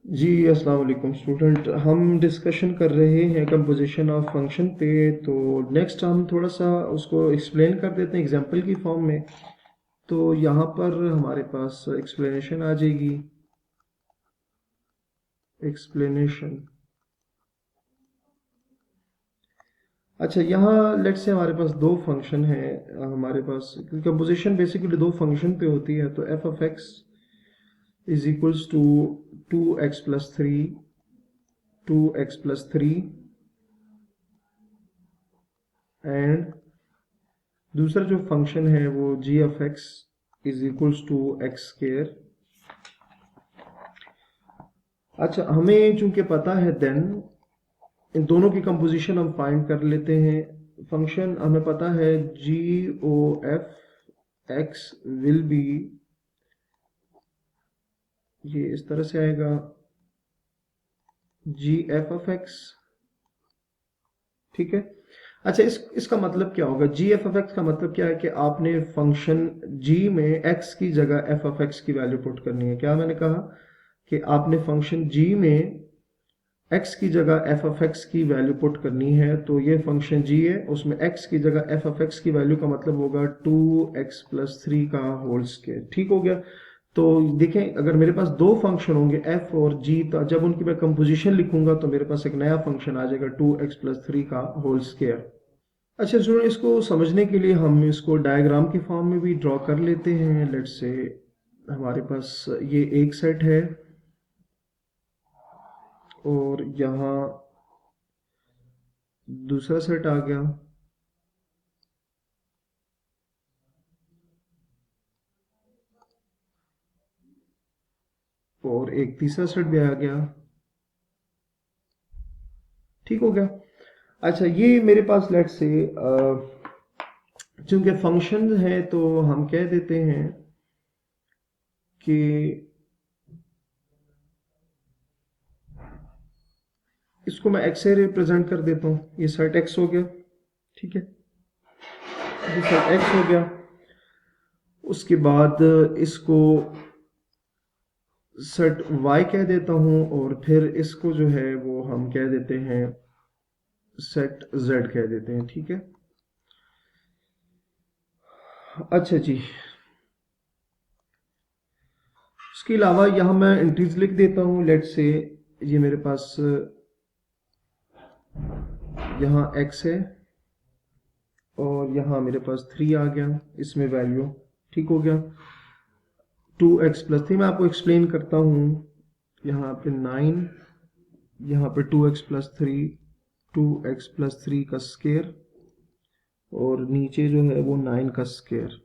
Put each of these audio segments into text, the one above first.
जी अस्सलाम वालेकुम स्टूडेंट। हम डिस्कशन कर रहे हैं कंपोजिशन ऑफ फंक्शन पे। तो नेक्स्ट हम थोड़ा सा उसको एक्सप्लेन कर देते हैं एग्जांपल की फॉर्म में। तो यहाँ पर हमारे पास एक्सप्लेनेशन आ जाएगी। एक्सप्लेनेशन। अच्छा, यहाँ लेट्स से हमारे पास दो फंक्शन है। हमारे पास कंपोजिशन बेसिकली दो फंक्शन पे होती है। तो f of x is equals to 2x+3 2x+3 and दूसरा जो फंक्शन है वो g of x is equals to x square. अच्छा, हमें चूंकि पता है देन इन दोनों की कंपोजिशन हम फाइंड कर लेते हैं। फंक्शन हमें पता है g o f x will be, ये इस तरह से आएगा जी एफ ऑफ एक्स। ठीक है। अच्छा, इसका मतलब क्या होगा? जी एफ ऑफ एक्स का मतलब क्या है कि आपने फंक्शन जी में एक्स की जगह एफ ऑफ एक्स की वैल्यू पुट करनी है। क्या मैंने कहा कि आपने फंक्शन जी में x की जगह f ऑफ x की वैल्यू पुट करनी है। तो ये फंक्शन g है, उसमें x की जगह f ऑफ x की वैल्यू का मतलब होगा 2x+3 का होल स्क्वायर। ठीक हो गया। तो देखें, अगर मेरे पास दो फंक्शन होंगे f और g, तो जब उनकी मैं कंपोजिशन लिखूंगा तो मेरे पास एक नया फंक्शन आ जाएगा 2x+3 का होल स्क्वायर। अच्छा सुनो, इसको समझने के लिए हम इसको डायग्राम की फॉर्म में भी ड्रॉ कर लेते हैं। लेट्स से हमारे पास ये एक सेट है और यहाँ दूसरा सेट आ गया और एक तीसरा सेट भी आ गया। ठीक हो गया। अच्छा, ये मेरे पास लेट से चूंकि फंक्शन है तो हम कह देते हैं कि इसको मैं एक्स से रिप्रेजेंट कर देता हूँ। ये सेट एक्स हो गया। ठीक है, ये सेट एक्स हो गया। उसके बाद इसको सेट वाई कह देता हूँ और फिर इसको जो है वो हम कह देते हैं सेट जेड कह देते हैं। ठीक है। अच्छा जी, इसके अलावा यहाँ मैं एंट्रीज लिख देता हूँ। लेट से ये मेरे पास यहाँ x है और यहाँ मेरे पास 3 आ गया इसमें वैल्यू। ठीक हो गया। 2x+3 मैं आपको एक्सप्लेन करता हूँ। यहाँ पे 9, यहाँ पे 2x+3, 2x+3 का स्केयर और नीचे जो है वो 9 का स्केयर,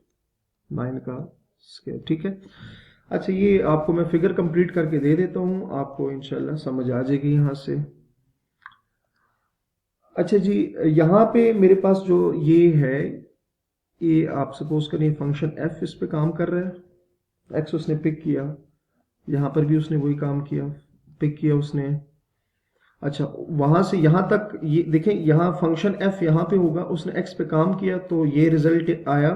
9 का स्केयर। ठीक है। अच्छा, ये आपको मैं फिगर कंप्लीट करके दे देता हूँ, आपको इंशाल्लाह समझ आ जाएगी यहाँ से। अच्छा जी, यहाँ पे मेरे पास जो ये है, ये आप सपोज करिए फंक्शन f इस पे काम कर रहा है। x उसने पिक किया, यहाँ पर भी उसने वही काम किया, पिक किया उसने। अच्छा, वहां से यहाँ तक ये देखें, यहाँ फंक्शन f यहाँ पे होगा, उसने x पे काम किया तो ये रिजल्ट आया।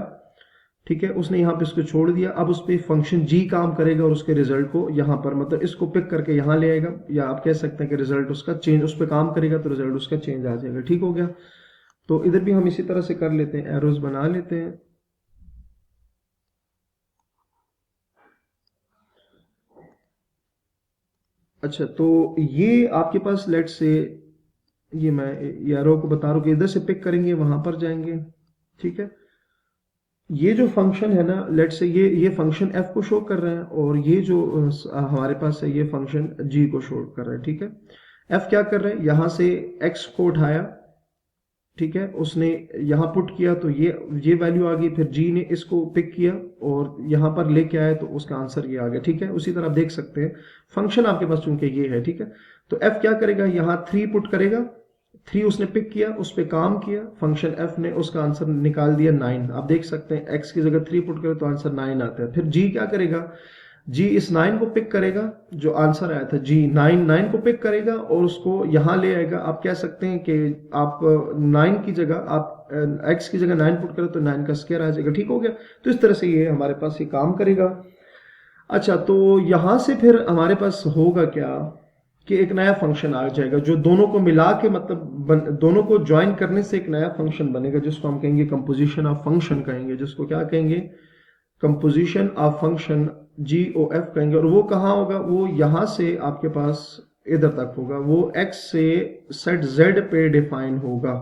ठीक है, उसने यहाँ पे इसको छोड़ दिया। अब उस पर फंक्शन g काम करेगा और उसके रिजल्ट को यहाँ पर मतलब इसको पिक करके यहाँ ले आएगा, या आप कह सकते हैं कि रिजल्ट उसका चेंज, उस पर काम करेगा तो रिजल्ट उसका चेंज आ जाएगा। ठीक हो गया। तो इधर भी हम इसी तरह से कर लेते हैं, एरोज बना लेते हैं। अच्छा, तो ये आपके पास लेट से, ये मैं एरो को बता रहा हूँ कि इधर से पिक करेंगे वहां पर जाएंगे। ठीक है। ये जो फंक्शन है ना, लेट से ये फंक्शन f को शो कर रहा है और ये जो हमारे पास है ये फंक्शन g को शो कर रहा है। ठीक है। f क्या कर रहा है, यहां से x को उठाया। ठीक है, उसने यहाँ पुट किया तो ये वैल्यू आ गई। फिर जी ने इसको पिक किया और यहाँ पर लेके आया तो उसका आंसर ये आ गया। ठीक है। उसी तरह आप देख सकते हैं फंक्शन आपके पास चूंकि ये है। ठीक है। तो f क्या करेगा, यहाँ 3 पुट करेगा। 3 उसने पिक किया, उस पर काम किया, फंक्शन f ने उसका आंसर निकाल दिया 9। आप देख सकते हैं x की जगह 3 पुट करें तो आंसर 9 आता है। फिर g क्या करेगा, जी इस 9 को पिक करेगा, जो आंसर आया था जी 9 को पिक करेगा और उसको यहां ले आएगा। आप कह सकते हैं कि आप 9 की जगह आप x की जगह 9 पुट करो तो 9 का स्क्वायर आ जाएगा। ठीक हो गया। तो इस तरह से ये हमारे पास ये काम करेगा। अच्छा, तो यहां से फिर हमारे पास होगा क्या कि एक नया फंक्शन आ जाएगा जो दोनों को मिला के मतलब दोनों को ज्वाइन करने से एक नया फंक्शन बनेगा जिसको हम कहेंगे कंपोजिशन ऑफ फंक्शन कहेंगे, जिसको क्या कहेंगे, कंपोजिशन ऑफ फंक्शन, GOF कहेंगे। और वो कहाँ होगा, वो यहां से आपके पास इधर तक होगा, वो x से सेट z पे डिफाइन होगा।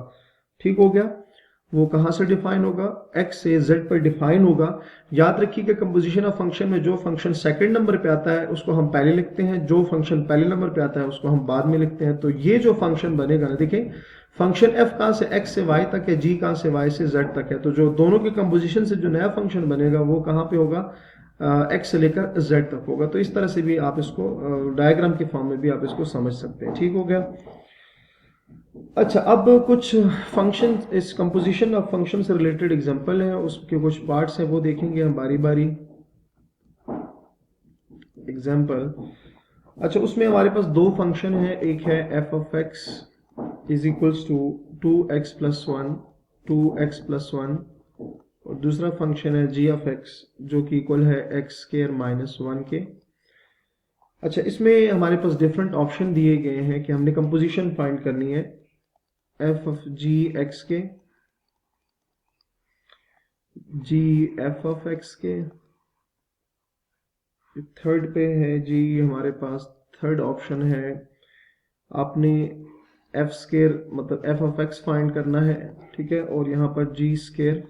ठीक हो गया, वो कहाँ से डिफाइन होगा, x से z पर डिफाइन होगा। याद रखिए कि कंपोजिशन ऑफ फंक्शन में जो फंक्शन सेकंड नंबर पे आता है उसको हम पहले लिखते हैं, जो फंक्शन पहले नंबर पे आता है उसको हम बाद में लिखते हैं। तो ये जो फंक्शन बनेगा ना, देखिए फंक्शन f कहाँ से x से y तक है, g कहाँ से y से z तक है, तो जो दोनों के कंपोजिशन से जो नया फंक्शन बनेगा वो कहाँ पे होगा, x से लेकर z तक होगा। तो इस तरह से भी आप इसको डायग्राम के फॉर्म में भी आप इसको समझ सकते हैं। ठीक हो गया। अच्छा, अब कुछ फंक्शन, इस कंपोजिशन ऑफ फंक्शन से रिलेटेड एग्जांपल है, उसके कुछ पार्ट्स हैं वो देखेंगे हम बारी बारी। एग्जांपल, अच्छा उसमें हमारे पास दो फंक्शन है, एक है f of x is equals to 2x plus 1, 2x plus 1, और दूसरा फंक्शन है g ऑफ x जो कि इक्वल है x स्क्वायर माइनस 1 के। अच्छा, इसमें हमारे पास डिफरेंट ऑप्शन दिए गए हैं कि हमने कंपोजिशन फाइंड करनी है f ऑफ g x के, g f ऑफ x के, थर्ड पे है जी हमारे पास थर्ड ऑप्शन है आपने f स्क्वायर मतलब f ऑफ x फाइंड करना है। ठीक है, और यहाँ पर g स्क्वायर,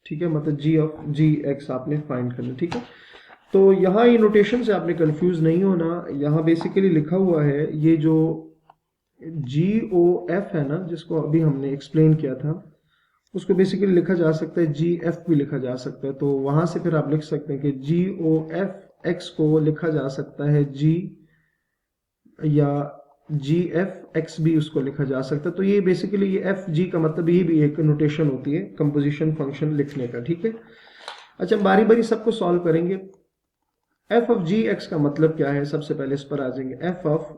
ठीक है, मतलब g ऑफ g x आपने फाइंड करना। ठीक है, तो यहाँ ये नोटेशन से आपने कंफ्यूज नहीं होना। यहाँ बेसिकली लिखा हुआ है ये जो GOF है ना, जिसको अभी हमने एक्सप्लेन किया था, उसको बेसिकली लिखा जा सकता है GF भी लिखा जा सकता है। तो वहां से फिर आप लिख सकते हैं कि GOF x को लिखा जा सकता है G, या GF x भी उसको लिखा जा सकता है। तो ये बेसिकली ये FG का मतलब ये भी एक नोटेशन होती है कंपोजिशन फंक्शन लिखने का। ठीक है, अच्छा बारी बारी सबको सॉल्व करेंगे। f ऑफ जी एक्स का मतलब क्या है, सबसे पहले इस पर आ जाएंगे। f ऑफ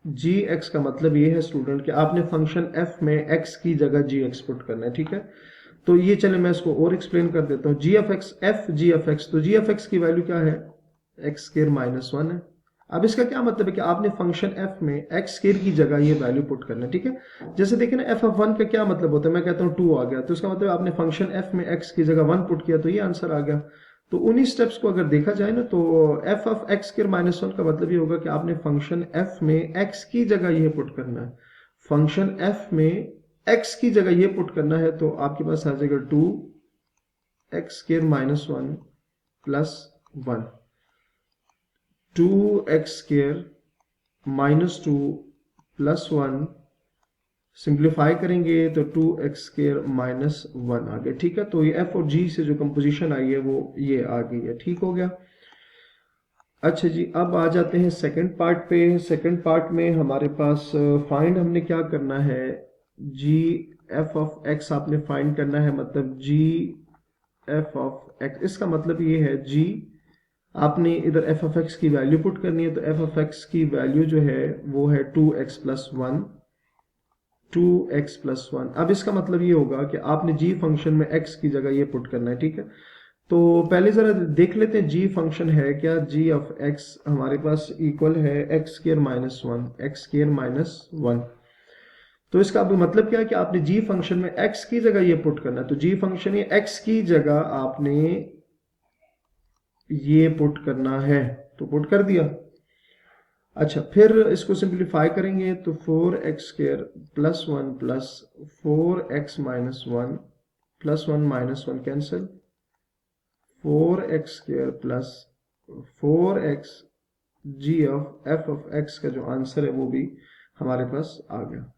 जी एक्स का मतलब ये है स्टूडेंट कि आपने फंक्शन f में x की जगह जी एक्स पुट करना है। ठीक है, तो ये चले मैं इसको और एक्सप्लेन कर देता हूँ। G of x, f g of x, तो जी ऑफ एक्स की वैल्यू क्या है, एक्स स्क्वायर माइनस 1 है। अब इसका क्या मतलब है कि आपने फंक्शन f में एक्स स्क्वायर की जगह ये वैल्यू पुट करना है। ठीक है, जैसे देखिए ना एफ ऑफ 1 का क्या मतलब होता है, मैं कहता हूँ 2 आ गया, तो इसका मतलब आपने फंक्शन f में x की जगह 1 पुट किया तो ये आंसर आ गया। तो उन्हीं स्टेप्स को अगर देखा जाए ना, तो f of x square minus 1 का मतलब ये होगा कि आपने फंक्शन f में x की जगह ये पुट करना है, फंक्शन f में x की जगह ये पुट करना है। तो आपके पास आ जाएगा 2x square minus 1 plus 1, 2x square minus 2 plus 1, simplify करेंगे तो 2x स्क्वायर माइनस 1 आ गया। ठीक है, तो ये f और g से जो कंपोजिशन आई है वो ये आ गई है। ठीक हो गया। अच्छा जी, अब आ जाते हैं सेकंड पार्ट पे। सेकंड पार्ट में हमारे पास फाइंड हमने क्या करना है, जी एफ ऑफ एक्स आपने फाइंड करना है, मतलब जी एफ ऑफ एक्स, इसका मतलब ये है जी आपने इधर एफ ऑफ एक्स की वैल्यू पुट करनी है। तो एफ ऑफ एक्स की वैल्यू जो है वो है 2x प्लस 1, 2x प्लस 1। अब इसका मतलब ये होगा कि आपने जी फंक्शन में x की जगह ये पुट करना है। ठीक है, तो पहले जरा देख लेते हैं जी फंक्शन है क्या। जी ऑफ x हमारे पास इक्वल है x square minus 1, x square minus 1। तो इसका अब मतलब क्या है कि आपने जी फंक्शन में x की जगह ये पुट करना है। तो जी फंक्शन ये x की जगह आपने ये पुट करना है, तो पुट कर दिया। अच्छा, फिर इसको सिंप्लीफाई करेंगे तो 4x square plus 1 plus 4x minus 1 plus 1 minus 1 cancel, 4x square plus 4x, g of f of x का जो आंसर है वो भी हमारे पास आ गया।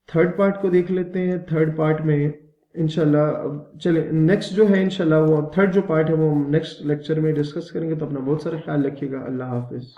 थर्ड पार्ट को देख लेते हैं। थर्ड पार्ट में इंशाल्लाह, चले नेक्स्ट जो है इंशाल्लाह वो थर्ड जो पार्ट है वो नेक्स्ट लेक्चर में डिस्कस करेंगे। तो अपना बहुत सारा ख्याल रखिएगा। अल्लाह हाफिज।